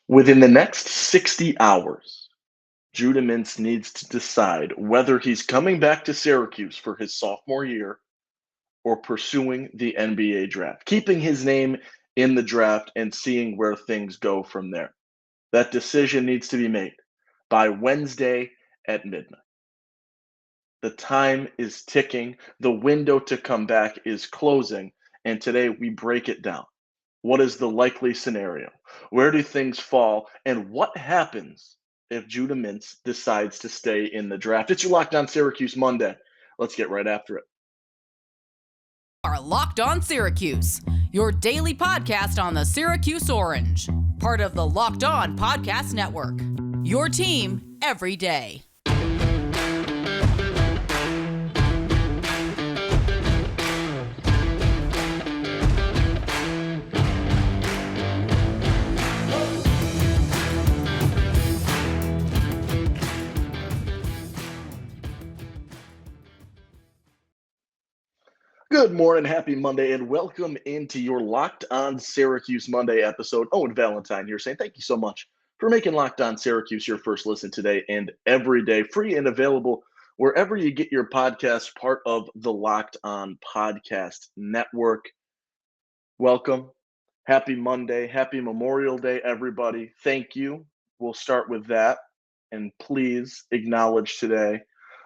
Within the next 60 hours, Judah Mintz needs to decide whether he's coming back to Syracuse for his sophomore year or pursuing the NBA draft, keeping his name in the draft and seeing where things go from there. That decision needs to be made by Wednesday at midnight. The time is ticking. The window to come back is closing. And today we break it down. What is the likely scenario? Where do things fall? And what happens if Judah Mintz decides to stay in the draft? It's your Locked On Syracuse Monday. Let's get right after it. Are Locked On Syracuse, your daily podcast on the Syracuse Orange, part of the Locked On Podcast Network. Your team every day. Good morning, happy Monday, and welcome into your Locked On Syracuse Monday episode. Owen Valentine here saying thank you so much for making Locked On Syracuse your first listen today and every day, free and available wherever you get your podcast, part of the Locked On Podcast Network. Welcome. Happy Monday. Happy Memorial Day, everybody. Thank you. We'll start with that. And please acknowledge today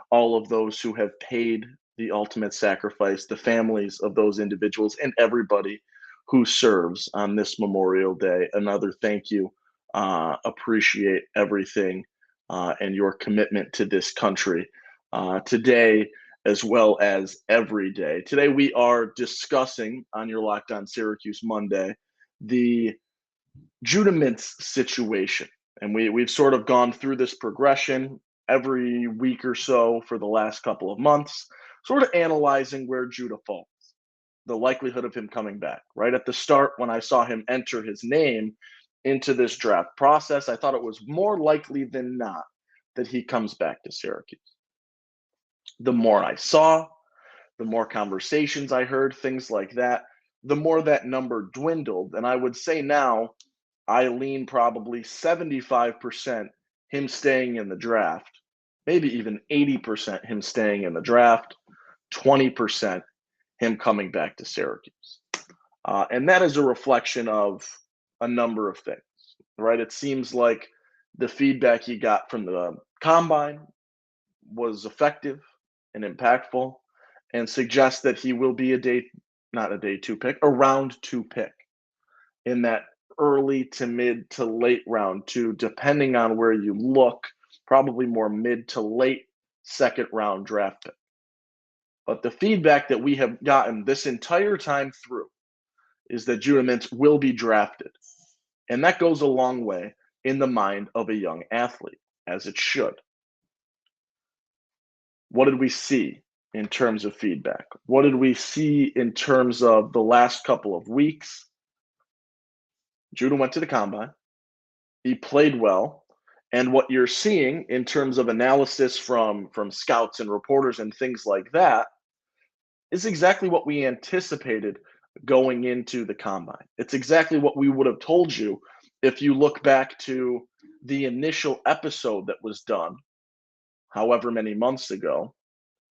all of those who have paid the ultimate sacrifice, the families of those individuals, and everybody who serves on this Memorial Day. Another thank you. Appreciate everything and your commitment to this country today, as well as every day. Today, we are discussing on your Locked On Syracuse Monday the Judah Mintz situation. And we've sort of gone through this progression every week or so for the last couple of months, sort of analyzing where Judah falls, the likelihood of him coming back. Right at the start, when I saw him enter his name into this draft process, I thought it was more likely than not that he comes back to Syracuse. The more I saw, the more conversations I heard, things like that, the more that number dwindled. And I would say now I lean probably 75% him staying in the draft, maybe even 80% him staying in the draft, 20% him coming back to Syracuse. And that is a reflection of a number of things, right? It seems like the feedback he got from the combine was effective and impactful and suggests that he will be not a day two pick, a round two pick in that early to mid to late round two, depending on where you look, probably more mid to late second round draft pick. But the feedback that we have gotten this entire time through is that Judah Mintz will be drafted. And that goes a long way in the mind of a young athlete, as it should. What did we see in terms of feedback? What did we see in terms of the last couple of weeks? Judah went to the combine. He played well. And what you're seeing in terms of analysis from scouts and reporters and things like that is exactly what we anticipated going into the combine. It's exactly what we would have told you if you look back to the initial episode that was done, however many months ago,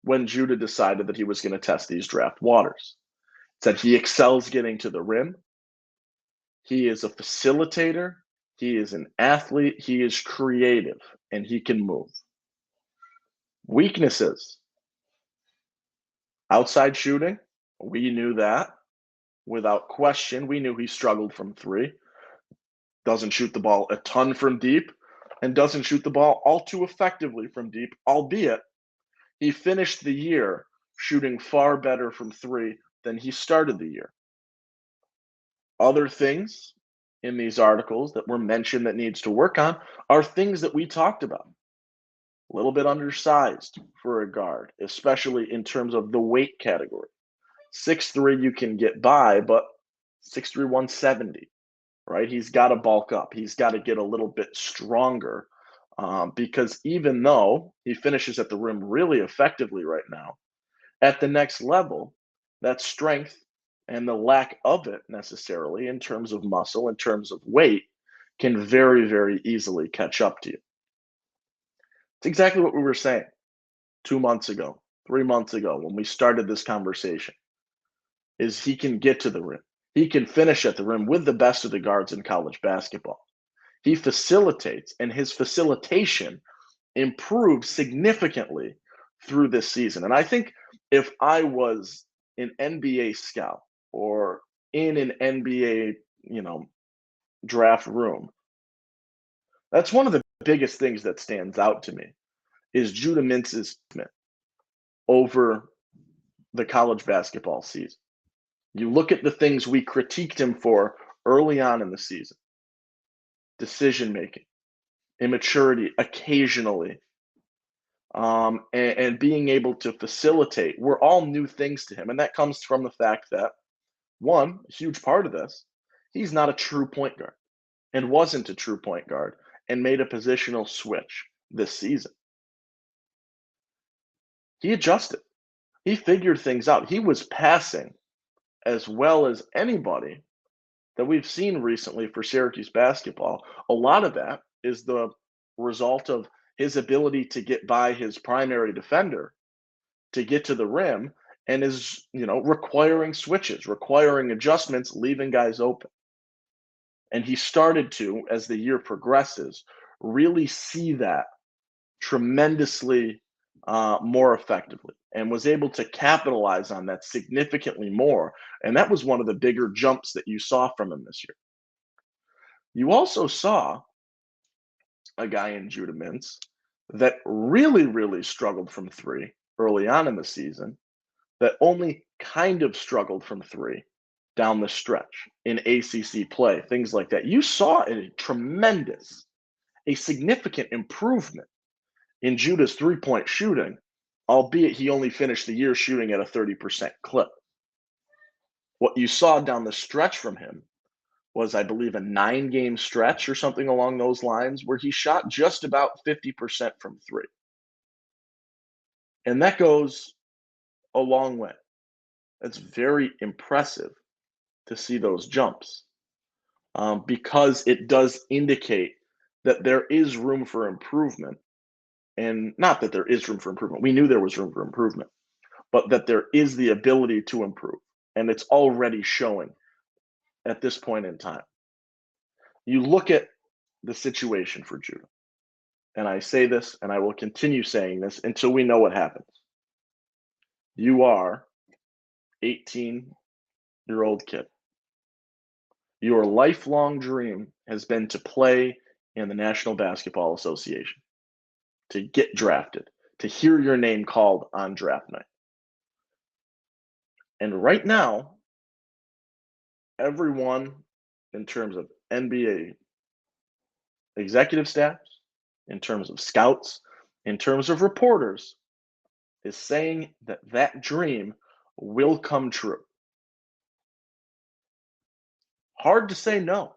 when Judah decided that he was going to test these draft waters. It said he excels getting to the rim. He is a facilitator. He is an athlete. He is creative, and he can move. Weaknesses. Outside shooting, we knew that without question. We knew he struggled from three. Doesn't shoot the ball a ton from deep, and doesn't shoot the ball all too effectively from deep, albeit he finished the year shooting far better from three than he started the year. Other things in these articles that were mentioned that needs to work on are things that we talked about. A little bit undersized for a guard, especially in terms of the weight category. 6'3" you can get by, but 6'3", 170, right? He's got to bulk up. He's got to get a little bit stronger because even though he finishes at the rim really effectively right now, at the next level, that strength and the lack of it necessarily in terms of muscle, in terms of weight, can very, very easily catch up to you. It's exactly what we were saying 2 months ago, 3 months ago when we started this conversation, is he can get to the rim. He can finish at the rim with the best of the guards in college basketball. He facilitates, and his facilitation improved significantly through this season. And I think if I was an NBA scout or in an NBA, draft room, that's one of the biggest things that stands out to me is Judah Mintz's over the college basketball season. You look at the things we critiqued him for early on in the season: decision making, immaturity occasionally, and being able to facilitate were all new things to him. And that comes from the fact that, one, a huge part of this, he's not a true point guard and wasn't a true point guard and made a positional switch this season. He adjusted. He figured things out. He was passing as well as anybody that we've seen recently for Syracuse basketball. A lot of that is the result of his ability to get by his primary defender to get to the rim, and is, requiring switches, requiring adjustments, leaving guys open. And he started to, as the year progresses, really see that tremendously more effectively, and was able to capitalize on that significantly more. And that was one of the bigger jumps that you saw from him this year. You also saw a guy in Judah Mintz that really, really struggled from three early on in the season, that only kind of struggled from three down the stretch in ACC play, things like that. You saw a significant improvement in Judah's three-point shooting, albeit he only finished the year shooting at a 30% clip. What you saw down the stretch from him was, I believe, a 9-game stretch or something along those lines where he shot just about 50% from three. And that goes a long way. It's very impressive to see those jumps, because it does indicate that there is room for improvement. And not that there is room for improvement. We knew there was room for improvement, but that there is the ability to improve. And it's already showing at this point in time. You look at the situation for Judah, and I say this, and I will continue saying this until we know what happens. You are 18-year-old kid. Your lifelong dream has been to play in the National Basketball Association, to get drafted, to hear your name called on draft night. And right now, everyone in terms of NBA executive staffs, in terms of scouts, in terms of reporters, is saying that that dream will come true. Hard to say no.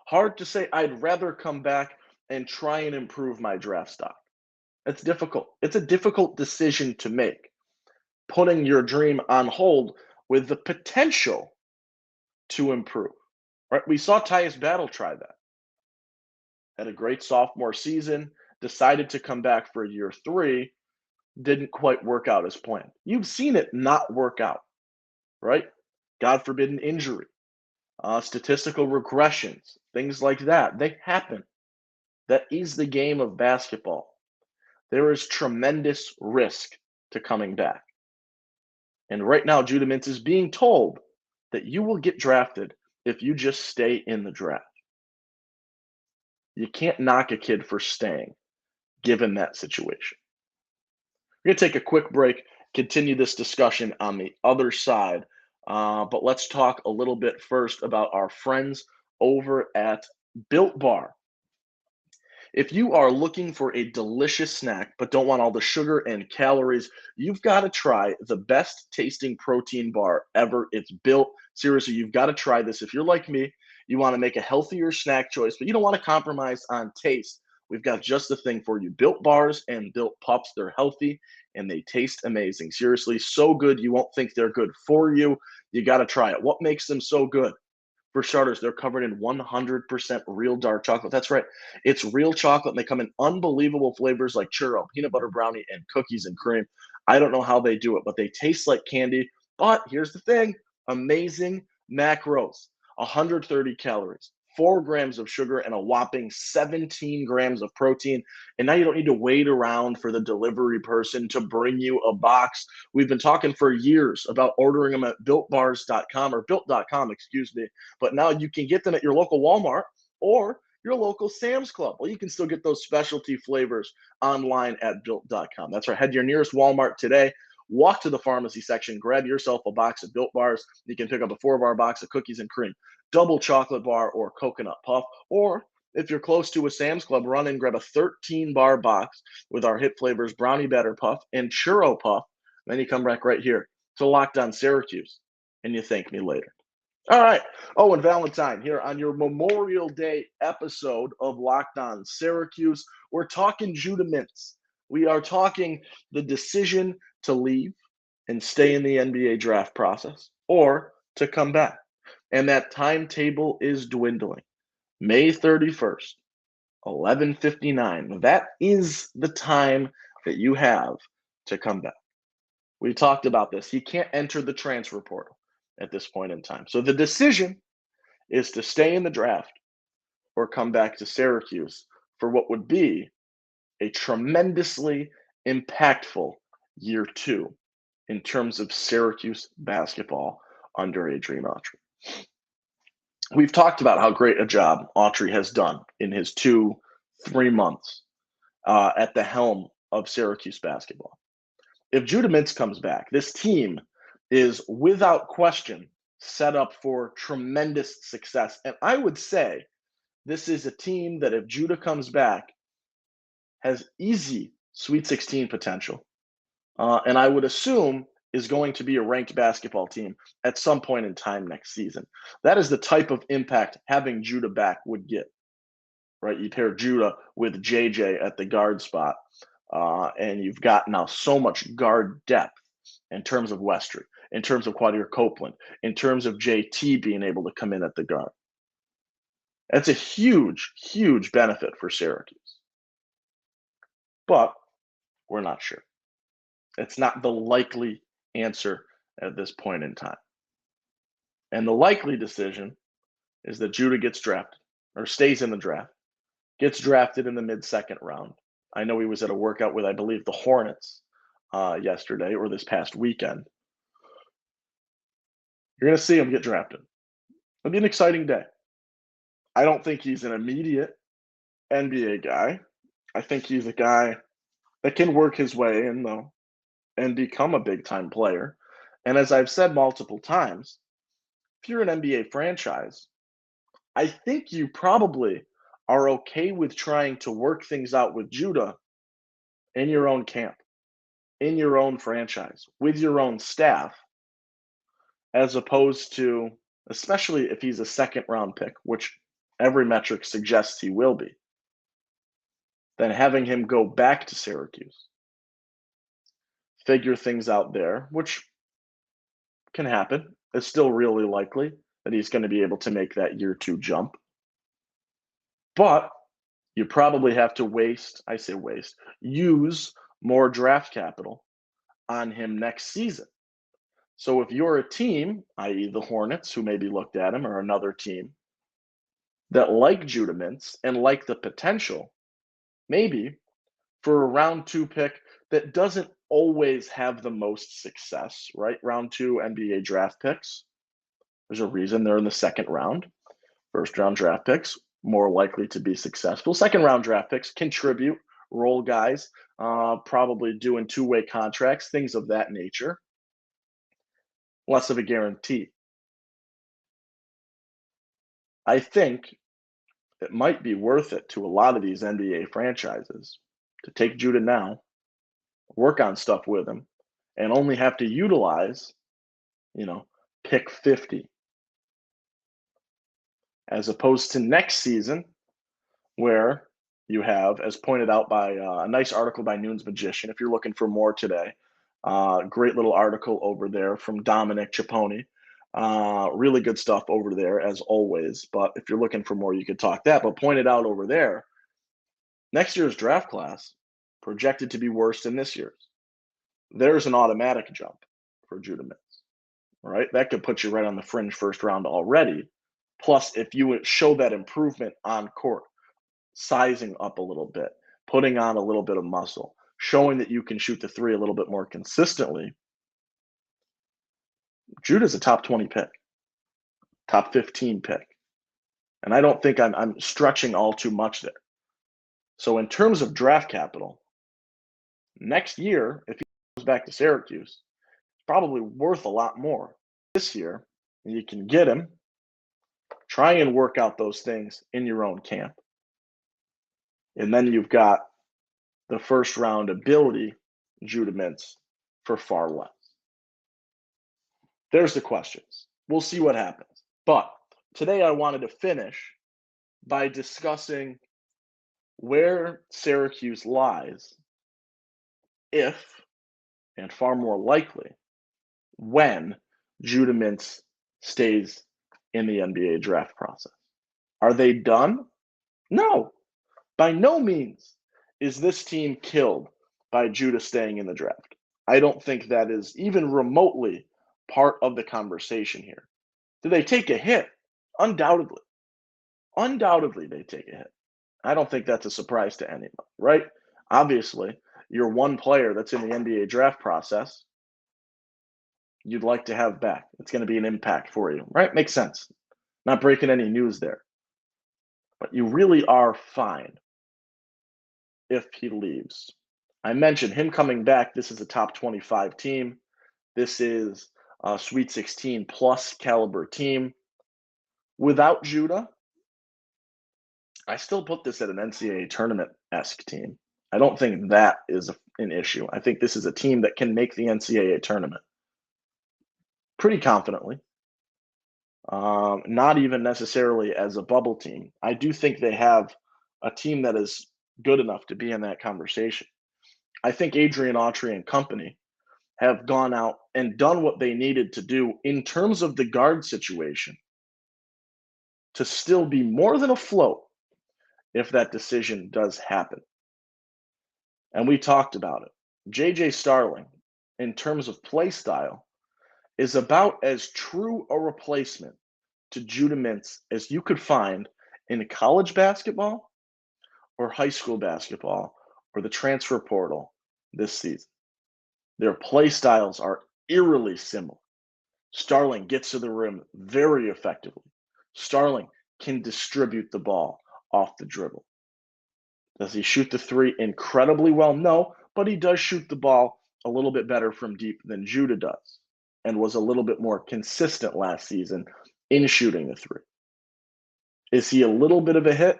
Hard to say I'd rather come back and try and improve my draft stock. It's difficult. It's a difficult decision to make, putting your dream on hold with the potential to improve. Right? We saw Tyus Battle try that. Had a great sophomore season, decided to come back for year three, didn't quite work out as planned. You've seen it not work out, right? God forbid an injury, statistical regressions, things like that. They happen. That is the game of basketball. There is tremendous risk to coming back. And right now, Judah Mintz is being told that you will get drafted if you just stay in the draft. You can't knock a kid for staying, given that situation. We're going to take a quick break, continue this discussion on the other side. But let's talk a little bit first about our friends over at Built Bar. If you are looking for a delicious snack but don't want all the sugar and calories, you've got to try the best tasting protein bar ever. It's Built. Seriously, you've got to try this. If you're like me, you want to make a healthier snack choice, but you don't want to compromise on taste. We've got just the thing for you. Built Bars and Built Pups, they're healthy and they taste amazing. Seriously, so good you won't think they're good for you. You got to try it. What makes them so good? For starters, they're covered in 100% real dark chocolate. That's right. It's real chocolate, and they come in unbelievable flavors like churro, peanut butter brownie, and cookies and cream. I don't know how they do it, but they taste like candy. But here's the thing, amazing macros, 130 calories, 4 grams of sugar, and a whopping 17 grams of protein. And now you don't need to wait around for the delivery person to bring you a box. We've been talking for years about ordering them at builtbars.com or built.com, excuse me. But now you can get them at your local Walmart or your local Sam's Club. Well, you can still get those specialty flavors online at built.com. That's right. Head to your nearest Walmart today. Walk to the pharmacy section, grab yourself a box of Built Bars. You can pick up a 4-bar box of cookies and cream, double chocolate bar, or coconut puff. Or if you're close to a Sam's Club, run and grab a 13-bar box with our hit flavors, Brownie Batter Puff and Churro Puff. And then you come back right here to Locked On Syracuse, and you thank me later. All right, Owen Valentine here on your Memorial Day episode of Locked On Syracuse. We're talking Judah Mintz. We are talking the decision to leave and stay in the NBA draft process or to come back. And that timetable is dwindling. May 31st, 11:59. That is the time that you have to come back. We talked about this. He can't enter the transfer portal at this point in time. So the decision is to stay in the draft or come back to Syracuse for what would be a tremendously impactful year 2 in terms of Syracuse basketball under Adrian Autry. We've talked about how great a job Autry has done in his 2-3 months at the helm of Syracuse basketball. If Judah Mintz comes back, this team is without question set up for tremendous success. And I would say this is a team that if Judah comes back, has easy Sweet 16 potential. And I would assume is going to be a ranked basketball team at some point in time next season. That is the type of impact having Judah back would get, right? You pair Judah with JJ at the guard spot, and you've got now so much guard depth in terms of Westry, in terms of Quadir Copeland, in terms of JT being able to come in at the guard. That's a huge, huge benefit for Syracuse. But we're not sure. It's not the likely answer at this point in time. And the likely decision is that Judah gets drafted or stays in the draft, gets drafted in the mid-second round. I know he was at a workout with, I believe, the Hornets yesterday or this past weekend. You're going to see him get drafted. It'll be an exciting day. I don't think he's an immediate NBA guy. I think he's a guy that can work his way in, though, and become a big-time player. And as I've said multiple times, if you're an NBA franchise, I think you probably are okay with trying to work things out with Judah in your own camp, in your own franchise, with your own staff, as opposed to, especially if he's a second-round pick, which every metric suggests he will be, then having him go back to Syracuse, figure things out there, which can happen. It's still really likely that he's going to be able to make that year 2 jump. But you probably have to use more draft capital on him next season. So if you're a team, i.e. the Hornets, who maybe looked at him, or another team that like Judah Mintz and like the potential, maybe for a round 2 pick that doesn't always have the most success, right? Round 2 NBA draft picks. There's a reason they're in the second round. First round draft picks, more likely to be successful. Second round draft picks contribute, role guys, probably doing 2-way contracts, things of that nature. Less of a guarantee. I think it might be worth it to a lot of these NBA franchises to take Judah now, work on stuff with him, and only have to utilize, pick 50. As opposed to next season, where you have, as pointed out by a nice article by Noon's Magician, if you're looking for more today, great little article over there from Dominic Ciappone. Really good stuff over there, as always. But if you're looking for more, you could talk that. But pointed out over there, next year's draft class projected to be worse than this year's. There's an automatic jump for Judah Mintz, right? That could put you right on the fringe first round already. Plus, if you would show that improvement on court, sizing up a little bit, putting on a little bit of muscle, showing that you can shoot the three a little bit more consistently, Judah's a top 20 pick, top 15 pick. And I don't think I'm stretching all too much there. So in terms of draft capital, next year, if he goes back to Syracuse, it's probably worth a lot more. This year, you can get him, try and work out those things in your own camp. And then you've got the first round ability, Judah Mintz, for far less. There's the questions. We'll see what happens. But today I wanted to finish by discussing where Syracuse lies if, and far more likely, when Judah Mintz stays in the NBA draft process. Are they done? No. By no means is this team killed by Judah staying in the draft. I don't think that is even remotely part of the conversation here. Do they take a hit? Undoubtedly. Undoubtedly, they take a hit. I don't think that's a surprise to anyone, right? Obviously, you're one player that's in the NBA draft process you'd like to have back. It's going to be an impact for you, right? Makes sense. Not breaking any news there. But you really are fine if he leaves. I mentioned him coming back. This is a top 25 team. This is a Sweet 16 plus caliber team. Without Judah, I still put this at an NCAA tournament-esque team. I don't think that is an issue. I think this is a team that can make the NCAA tournament pretty confidently. Not even necessarily as a bubble team. I do think they have a team that is good enough to be in that conversation. I think Adrian Autry and company have gone out and done what they needed to do in terms of the guard situation to still be more than afloat if that decision does happen. And we talked about it. JJ Starling, in terms of play style, is about as true a replacement to Judah Mintz as you could find in college basketball or high school basketball or the transfer portal this season. Their play styles are eerily similar. Starling gets to the rim very effectively. Starling can distribute the ball off the dribble. Does he shoot the three incredibly well? No, but he does shoot the ball a little bit better from deep than Judah does and was a little bit more consistent last season in shooting the three. Is he a little bit of a hit?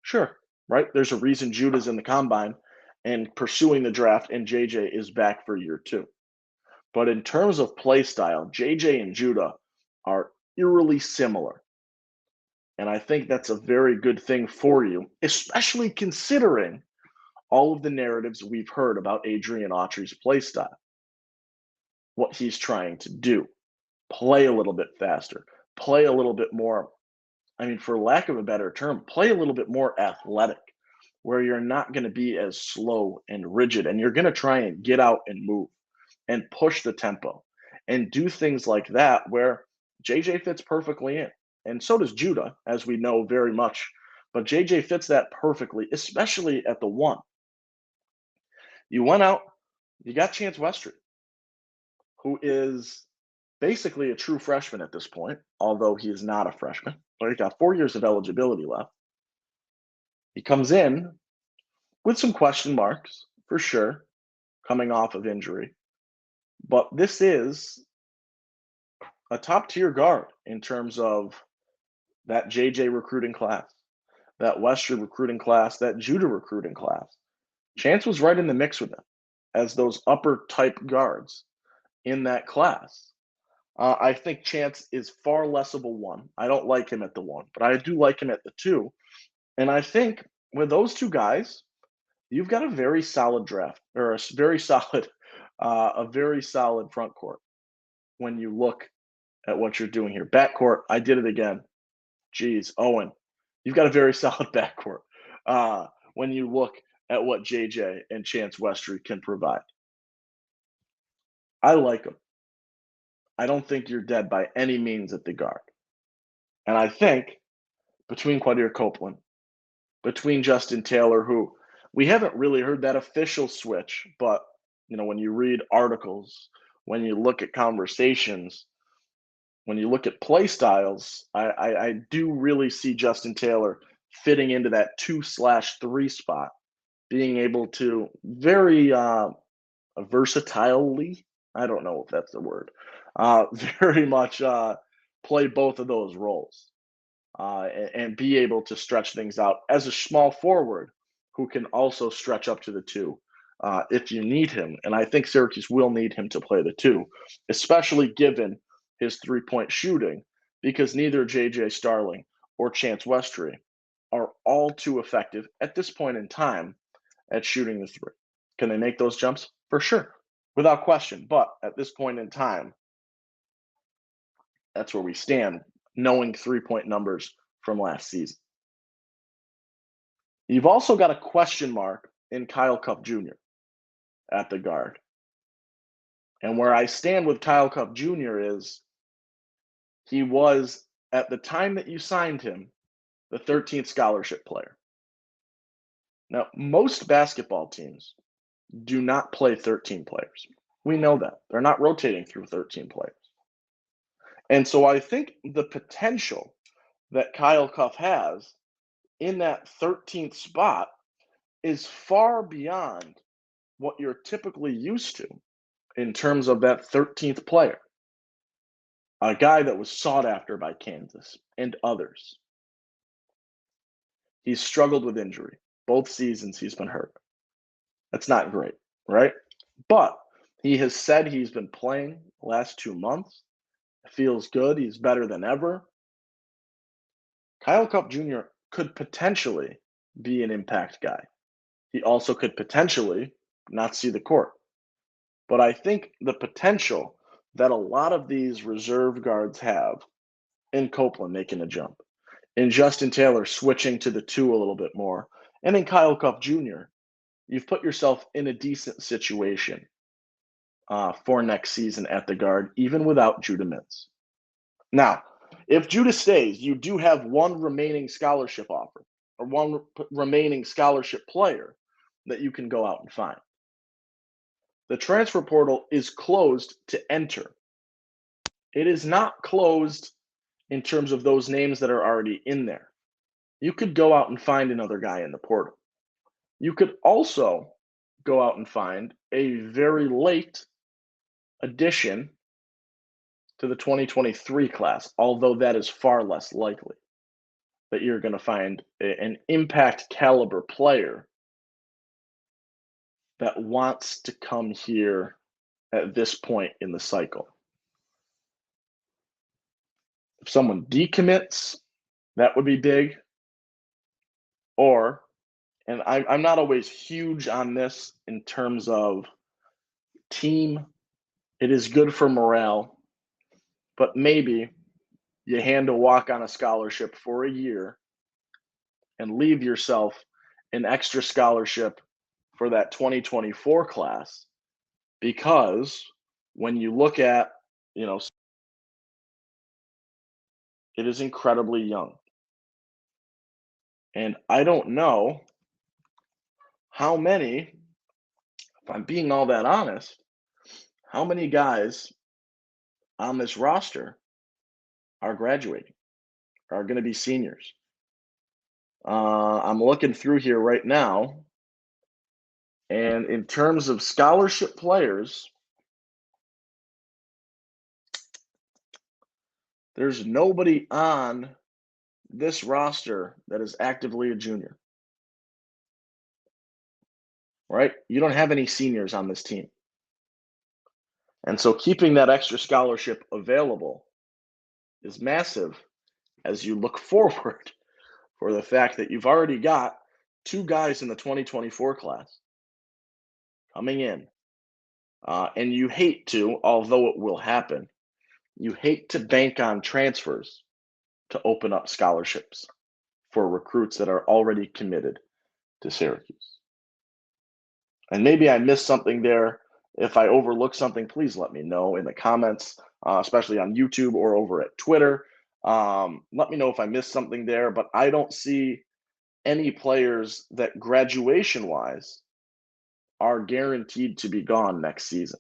Sure, right? There's a reason Judah's in the combine and pursuing the draft, and JJ is back for year 2. But in terms of play style, JJ and Judah are eerily similar. And I think that's a very good thing for you, especially considering all of the narratives we've heard about Adrian Autry's play style. What he's trying to do. Play a little bit faster. Play a little bit more, for lack of a better term, play a little bit more athletic, where you're not going to be as slow and rigid, and you're going to try and get out and move and push the tempo and do things like that where JJ fits perfectly in. And so does Judah, as we know very much. But JJ fits that perfectly, especially at the 1. You went out, you got Chance Westry, who is basically a true freshman at this point, although he is not a freshman. But he's got 4 years of eligibility left. He comes in with some question marks, for sure, coming off of injury. But this is a top-tier guard in terms of that JJ recruiting class, that Westry recruiting class, that Judah recruiting class. Chance was right in the mix with them as those upper-type guards in that class. I think Chance is far less of a 1. I don't like him at the 1, but I do like him at the 2. And I think with those 2 guys, you've got a very solid draft, or a very solid front court when you look at what you're doing here. Backcourt, I did it again. Geez, Owen, you've got a very solid backcourt when you look at what JJ and Chance Westry can provide. I like them. I don't think you're dead by any means at the guard. And I think between Quadir Copeland, between Justin Taylor, who we haven't really heard that official switch, but when you read articles, when you look at conversations, when you look at play styles, I do really see Justin Taylor fitting into that 2/3 spot, being able to very versatilely, I don't know if that's the word, very much play both of those roles and be able to stretch things out as a small forward who can also stretch up to the 2 if you need him. And I think Syracuse will need him to play the 2, especially given his three-point shooting, because neither J.J. Starling or Chance Westry are all too effective at this point in time at shooting the 3. Can they make those jumps? For sure, without question. But at this point in time, that's where we stand, knowing three-point numbers from last season. You've also got a question mark in Kyle Cupp Jr. at the guard. And where I stand with Kyle Cupp Jr. is he was, at the time that you signed him, the 13th scholarship player. Now, most basketball teams do not play 13 players. We know that. They're not rotating through 13 players. And so I think the potential that Kyle Cuff has in that 13th spot is far beyond what you're typically used to in terms of that 13th player. A guy that was sought after by Kansas and others. He's struggled with injury. Both seasons he's been hurt. That's not great, right? But he has said he's been playing the last 2 months. Feels good. He's better than ever. Kyle Cupp Jr. could potentially be an impact guy. He also could potentially not see the court. But I think the potential that a lot of these reserve guards have in Copeland making a jump, in Justin Taylor switching to the 2 a little bit more, and in Kyle Cupp Jr., you've put yourself in a decent situation for next season at the guard, even without Judah Mintz. Now, if Judah stays, you do have one remaining scholarship offer or one remaining scholarship player that you can go out and find. The transfer portal is closed to enter. It is not closed in terms of those names that are already in there. You could go out and find another guy in the portal. You could also go out and find a very late addition to the 2023 class, although that is far less likely that you're going to find an impact caliber player that wants to come here at this point in the cycle. If someone decommits, that would be big. Or, and I'm not always huge on this in terms of team, it is good for morale, but maybe you hand a walk on a scholarship for a year and leave yourself an extra scholarship for that 2024 class, because when you look at, it is incredibly young. And I don't know how many, if I'm being all that honest, how many guys on this roster are graduating, are going to be seniors. I'm looking through here right now, and in terms of scholarship players, there's nobody on this roster that is actively a junior. Right? You don't have any seniors on this team. And so keeping that extra scholarship available is massive as you look forward for the fact that you've already got 2 guys in the 2024 class coming in. And you hate to, although it will happen, you hate to bank on transfers to open up scholarships for recruits that are already committed to Syracuse. And maybe I missed something there. If I overlook something, please let me know in the comments, especially on YouTube or over at Twitter. Let me know if I missed something there, but I don't see any players that graduation-wise are guaranteed to be gone next season.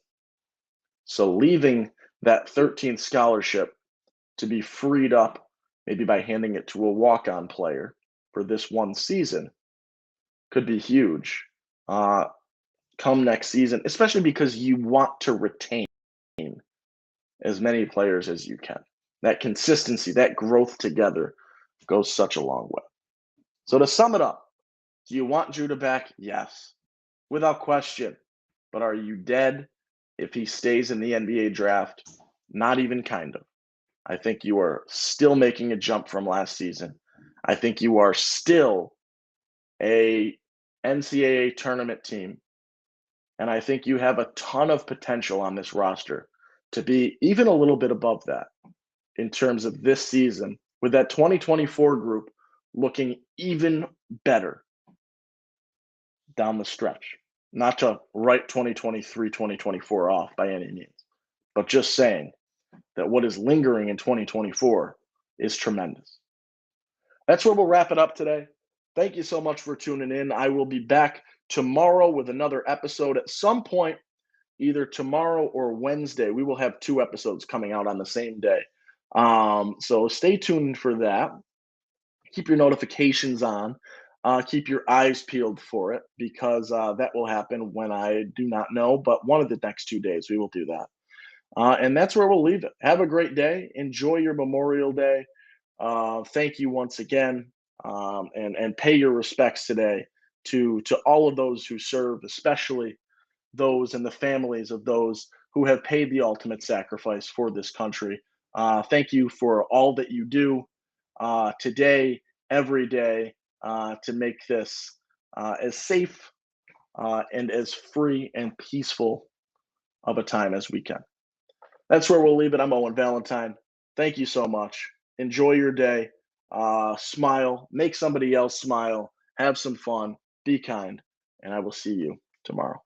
So leaving that 13th scholarship to be freed up, maybe by handing it to a walk-on player for this one season, could be huge come next season, especially because you want to retain as many players as you can. That consistency, that growth together goes such a long way. So to sum it up, do you want Judah back? Yes, without question. But are you dead if he stays in the NBA draft? Not even kind of. I think you are still making a jump from last season. I think you are still a NCAA tournament team. And I think you have a ton of potential on this roster to be even a little bit above that in terms of this season, with that 2024 group looking even better down the stretch. Not to write 2023, 2024 off by any means, but just saying that what is lingering in 2024 is tremendous. That's where we'll wrap it up today. Thank you so much for tuning in. I will be back tomorrow with another episode at some point, either tomorrow or Wednesday. We will have 2 episodes coming out on the same day. So stay tuned for that. Keep your notifications on. Keep your eyes peeled for it, because that will happen when I do not know, but one of the next 2 days we will do that. And that's where we'll leave it. Have a great day. Enjoy your Memorial Day. Thank you once again, and pay your respects today to all of those who serve, especially those and the families of those who have paid the ultimate sacrifice for this country. Thank you for all that you do today, every day, to make this as safe and as free and peaceful of a time as we can. That's where we'll leave it. I'm Owen Valentine. Thank you so much. Enjoy your day. Smile. Make somebody else smile. Have some fun. Be kind. And I will see you tomorrow.